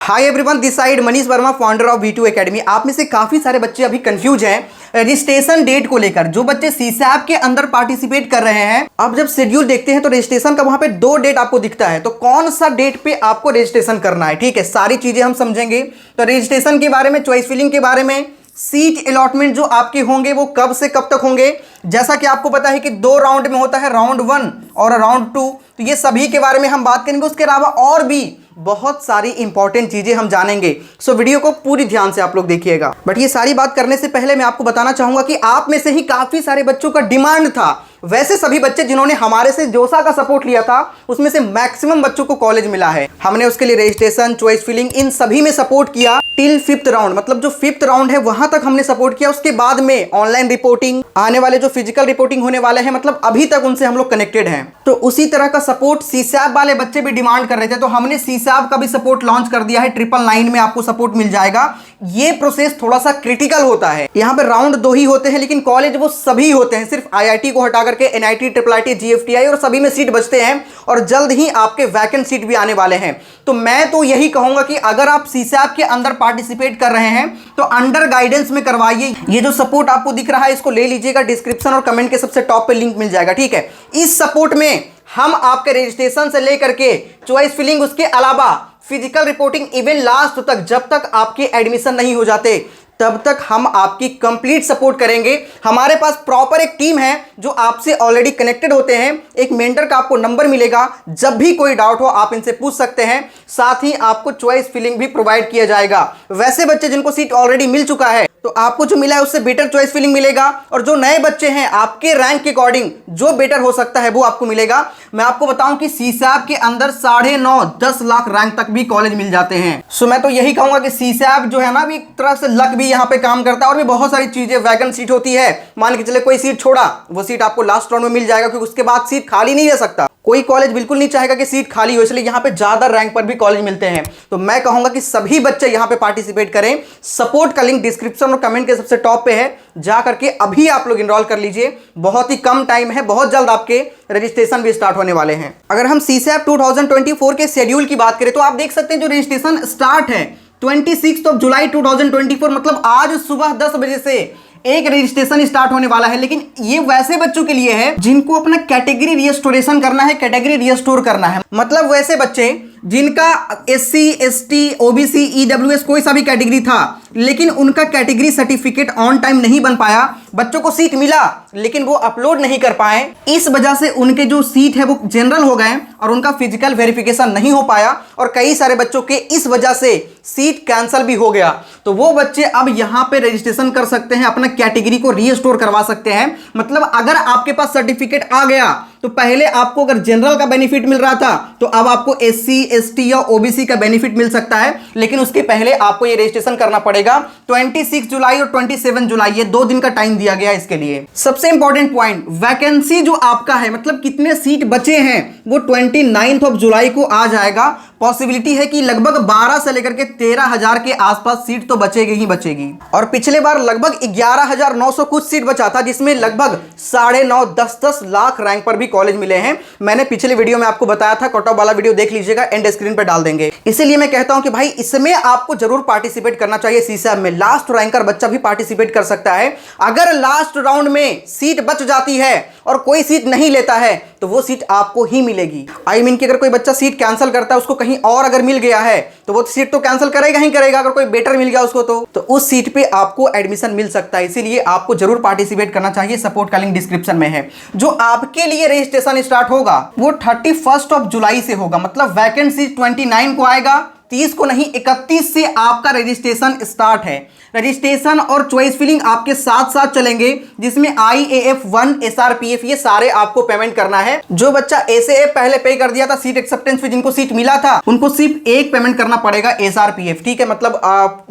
Hi everyone, this side Manish Verma, founder of V2 academy. आप में से काफी सारे बच्चे अभी कंफ्यूज हैं रजिस्ट्रेशन डेट को लेकर। जो बच्चे सीसैप के अंदर पार्टिसिपेट कर रहे हैं, अब जब शेड्यूल देखते हैं तो रजिस्ट्रेशन का वहां पे 2 डेट आपको दिखता है। तो कौन सा डेट पे आपको रजिस्ट्रेशन करना है, ठीक है, सारी चीजें हम समझेंगे। तो रजिस्ट्रेशन के बारे में, चॉइस फिलिंग के बारे में, सीट अलॉटमेंट जो आपके होंगे वो कब से कब तक होंगे। जैसा कि आपको पता है कि 2 राउंड में होता है, राउंड 1 और राउंड 2। तो ये सभी के बारे में हम बात करेंगे। उसके अलावा और भी बहुत सारी इंपॉर्टेंट चीजें हम जानेंगे। सो वीडियो को पूरी ध्यान से आप लोग देखिएगा। बट ये सारी बात करने से पहले मैं आपको बताना चाहूंगा कि आप में से ही काफी सारे बच्चों का डिमांड था। वैसे सभी बच्चे जिन्होंने हमारे से जोसा का सपोर्ट लिया था, उसमें से मैक्सिमम बच्चों को कॉलेज मिला है। हमने उसके लिए रजिस्ट्रेशन, चॉइस फिलिंग, इन सभी में सपोर्ट किया टिल 5th राउंड। मतलब जो 5th राउंड है वहां तक हमने सपोर्ट किया। उसके बाद में ऑनलाइन रिपोर्टिंग, आने वाले जो फिजिकल रिपोर्टिंग होने वाले हैं, मतलब अभी तक उनसे हम लोग कनेक्टेड हैं। तो उसी तरह का सपोर्ट सीसैप वाले बच्चे भी डिमांड कर रहे थे, तो हमने सीसैप का भी सपोर्ट लॉन्च कर दिया है। 999 में आपको सपोर्ट मिल जाएगा। ये प्रोसेस थोड़ा सा क्रिटिकल होता है। यहाँ पे राउंड 2 ही होते हैं, लेकिन कॉलेज वो सभी होते हैं। सिर्फ IIT को हटा करके NIT, IIIT, GFTI और सभी में सीट बचते हैं। और जल्द ही आपके वैकेंट सीट भी आने वाले हैं। तो मैं तो यही कहूंगा कि अगर आप सीसैप के अंदर पार्टिसिपेट कर रहे हैं तो अंडर गाइडेंस में करवाइए। ये जो सपोर्ट आपको दिख रहा है इसको ले लीजिएगा, डिस्क्रिप्शन और कमेंट के सबसे टॉप पे लिंक मिल जाएगा, ठीक है। इस सपोर्ट में हम आपके रजिस्ट्रेशन से लेकर के चॉइस फिलिंग, उसके अलावा फिजिकल रिपोर्टिंग, इवन लास्ट तक, जब तक आपके एडमिशन नहीं हो जाते तब तक हम आपकी कंप्लीट सपोर्ट करेंगे। हमारे पास प्रॉपर एक टीम है जो आपसे ऑलरेडी कनेक्टेड होते हैं। एक मेंटर का आपको नंबर मिलेगा, जब भी कोई डाउट हो आप इनसे पूछ सकते हैं। साथ ही आपको चॉइस फिलिंग भी प्रोवाइड किया जाएगा। वैसे बच्चे जिनको सीट ऑलरेडी मिल चुका है तो आपको जो मिला है उससे बेटर चॉइस फिलिंग मिलेगा। और जो नए बच्चे हैं, आपके रैंक के अकॉर्डिंग जो बेटर हो सकता है वो आपको मिलेगा। मैं आपको बताऊं कि सीसैप के अंदर 9.5-10 लाख रैंक तक भी कॉलेज मिल जाते हैं। सो मैं तो यही कहूंगा कि सीसैप जो है ना, एक तरह से लक भी यहाँ पे काम करता है। और भी बहुत सारी चीजें, वैकेंट सीट होती है, मान के चले कोई सीट छोड़ा, वो सीट आपको लास्ट राउंड में मिल जाएगा, क्योंकि उसके बाद सीट खाली नहीं रह सकता। कोई कॉलेज बिल्कुल नहीं चाहेगा कि सीट खाली हो, इसलिए यहाँ पे ज्यादा रैंक पर भी कॉलेज मिलते हैं। तो मैं कहूंगा कि सभी बच्चे यहाँ पे पार्टिसिपेट करें। सपोर्ट का लिंक डिस्क्रिप्शन और कमेंट के सबसे टॉप पे है, जा करके अभी आप लोग इनरोल कर लीजिए। बहुत ही कम टाइम है, बहुत जल्द आपके रजिस्ट्रेशन भी स्टार्ट होने वाले हैं। अगर हम सीसैप 2024 के शेड्यूल की बात करें तो आप देख सकते हैं जो रजिस्ट्रेशन स्टार्ट है 26 जुलाई 2024, मतलब आज सुबह 10 बजे से एक रजिस्ट्रेशन स्टार्ट होने वाला है। लेकिन ये वैसे बच्चों के लिए है जिनको अपना कैटेगरी रिस्टोरेशन करना है, कैटेगरी रिस्टोर करना है। मतलब वैसे बच्चे जिनका SC, ST, OBC, EWS कोई सा भी कैटेगरी था, लेकिन उनका कैटेगरी सर्टिफिकेट ऑन टाइम नहीं बन पाया। बच्चों को सीट मिला लेकिन वो अपलोड नहीं कर पाए। इस वजह से उनके जो सीट है वो जनरल हो गए और उनका फिजिकल वेरिफिकेशन नहीं हो पाया। और कई सारे बच्चों के इस वजह से सीट कैंसिल भी हो गया। तो वो बच्चे अब यहां पे रजिस्ट्रेशन कर सकते हैं, अपना कैटेगरी को रीस्टोर करवा सकते हैं। मतलब अगर आपके पास सर्टिफिकेट आ गया तो पहले आपको अगर जनरल का बेनिफिट मिल रहा था तो अब आपको SC, ST या OBC का बेनिफिट मिल सकता है। लेकिन उसके पहले आपको ये रजिस्ट्रेशन करना पड़ेगा। 26 जुलाई और 27 जुलाई, ये 2 दिन का टाइम दिया गया इसके लिए। सबसे इंपॉर्टेंट पॉइंट, वैकेंसी जो आपका है, मतलब कितने सीट बचे हैं, वो 29 जुलाई को आ जाएगा। पॉसिबिलिटी है कि लगभग 12 से लेकर के 13,000 के आसपास सीट तो बचेगी ही बचेगी। और पिछले बार लगभग 11,900 कुछ सीट बचा था, जिसमें लगभग 9.5-10 लाख रैंक पर भी कॉलेज मिले हैं। मैंने पिछले वीडियो में आपको बताया था, कट ऑफ वाला वीडियो देख लीजिएगा, एंड स्क्रीन पर डाल देंगे। इसीलिए मैं कहता हूं कि भाई इसमें आपको जरूर पार्टिसिपेट करना चाहिए। सीसैप में लास्ट रैंकर बच्चा भी पार्टिसिपेट कर सकता है। अगर लास्ट राउंड में सीट बच जाती है और कोई सीट नहीं लेता है तो वो सीट आपको ही मिलेगी। आई मीन कि अगर कोई बच्चा सीट कैंसिल करता है, उसको कहीं और अगर मिल गया है तो वो सीट तो कैंसिल करेगा ही करेगा। अगर कोई बेटर मिल गया उसको तो उस सीट पे आपको एडमिशन मिल सकता है। इसीलिए आपको जरूर पार्टिसिपेट करना चाहिए। सपोर्ट का लिंक डिस्क्रिप्शन में है। जो आपके लिए रजिस्ट्रेशन स्टार्ट होगा वो 31 जुलाई से होगा। मतलब वैकेंसी 29 को आएगा, 30 को नहीं, 31 से आपका रजिस्ट्रेशन स्टार्ट है। रजिस्ट्रेशन और चॉइस फिलिंग आपके साथ साथ चलेंगे, जिसमें IAF 1, SRPF, ये सारे आपको पेमेंट करना है। जो बच्चा SAF पहले पे कर दिया था सीट एक्सेप्टेंस पे, जिनको सीट मिला था, उनको सिर्फ एक पेमेंट करना पड़ेगा, SRPF, ठीक है। मतलब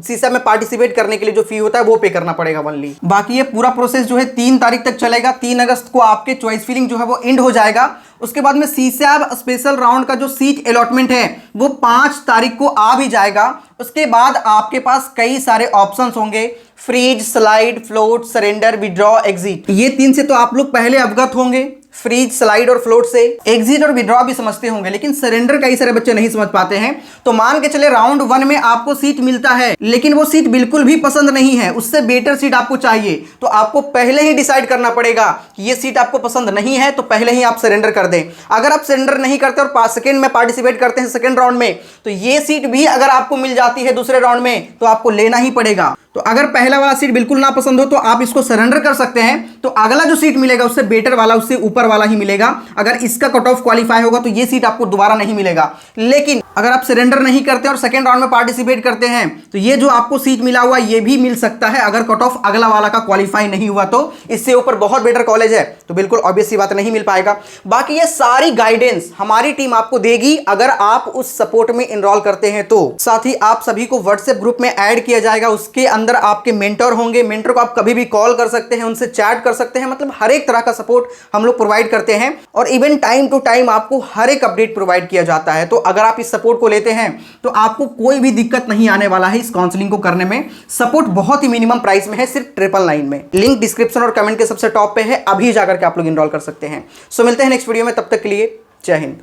सीसैप में पार्टिसिपेट करने के लिए जो फी होता है वो पे करना पड़ेगा ओनली। बाकी ये पूरा प्रोसेस जो है 3 तारीख तक चलेगा। 3 अगस्त को आपके चॉइस फिलिंग जो है वो एंड हो जाएगा। उसके बाद में सीसैप स्पेशल राउंड का जो सीट अलॉटमेंट है वो 5 तारीख को आ भी जाएगा। उसके बाद आपके पास कई सारे ऑप्शंस होंगे, freeze, slide, float, surrender, withdraw, exit. ये 3 से तो आप लोग पहले अवगत होंगे। फ्रीज, स्लाइड और फ्लोट से, एग्जिट और विड्रॉ भी समझते होंगे, लेकिन सरेंडर कई सारे बच्चे नहीं समझ पाते हैं। तो मान के चले राउंड 1 में आपको सीट मिलता है, लेकिन वो सीट बिल्कुल भी पसंद नहीं है, उससे बेटर सीट आपको चाहिए, तो आपको पहले ही डिसाइड करना पड़ेगा कि ये सीट आपको पसंद नहीं है, तो पहले ही आप सरेंडर कर दें। अगर आप सरेंडर नहीं करते और सेकंड में पार्टिसिपेट करते हैं सेकंड राउंड में, तो ये सीट भी अगर आपको मिल जाती है दूसरे राउंड में, तो आपको लेना ही पड़ेगा। तो अगर पहला वाला सीट बिल्कुल ना पसंद हो तो आप इसको सरेंडर कर सकते हैं, तो अगला जो सीट मिलेगा उससे बेटर वाला, उससे ऊपर वाला ही मिलेगा। अगर इसका कट ऑफ क्वालिफाई होगा तो ये सीट आपको दोबारा नहीं मिलेगा। लेकिन अगर आप सरेंडर नहीं करते और सेकंड राउंड में पार्टिसिपेट करते हैं, तो ये जो आपको सीट मिला हुआ ये भी मिल सकता है, अगर कट ऑफ अगला वाला का क्वालिफाई नहीं हुआ तो। इससे ऊपर बहुत बेटर कॉलेज है तो बिल्कुल ऑब्वियस सी बात नहीं मिल पाएगा। बाकी ये सारी गाइडेंस हमारी टीम आपको देगी अगर आप उस सपोर्ट में इनरोल करते हैं तो। साथ ही आप सभी को व्हाट्सएप ग्रुप में ऐड किया जाएगा, उसके अंदर आपके मेंटर होंगे, मेंटर को आप कभी भी कॉल कर सकते हैं, उनसे चैट कर सकते हैं, मतलब हर एक तरह का सपोर्ट हम लोग प्रोवाइड करते हैं। और इवन टाइम टू टाइम आपको हर एक अपडेट प्रोवाइड किया जाता है। तो अगर आप इस सपोर्ट को लेते हैं तो आपको कोई भी दिक्कत नहीं आने वाला है इस काउंसलिंग को करने में। सपोर्ट बहुत ही मिनिमम प्राइस में है, सिर्फ 999 में। लिंक डिस्क्रिप्शन और कमेंट के सबसे टॉप पे है, अभी जाकर के आप लोग इनरोल कर सकते हैं। सो मिलते हैं नेक्स्ट वीडियो में, तब तक के लिए जय हिंद।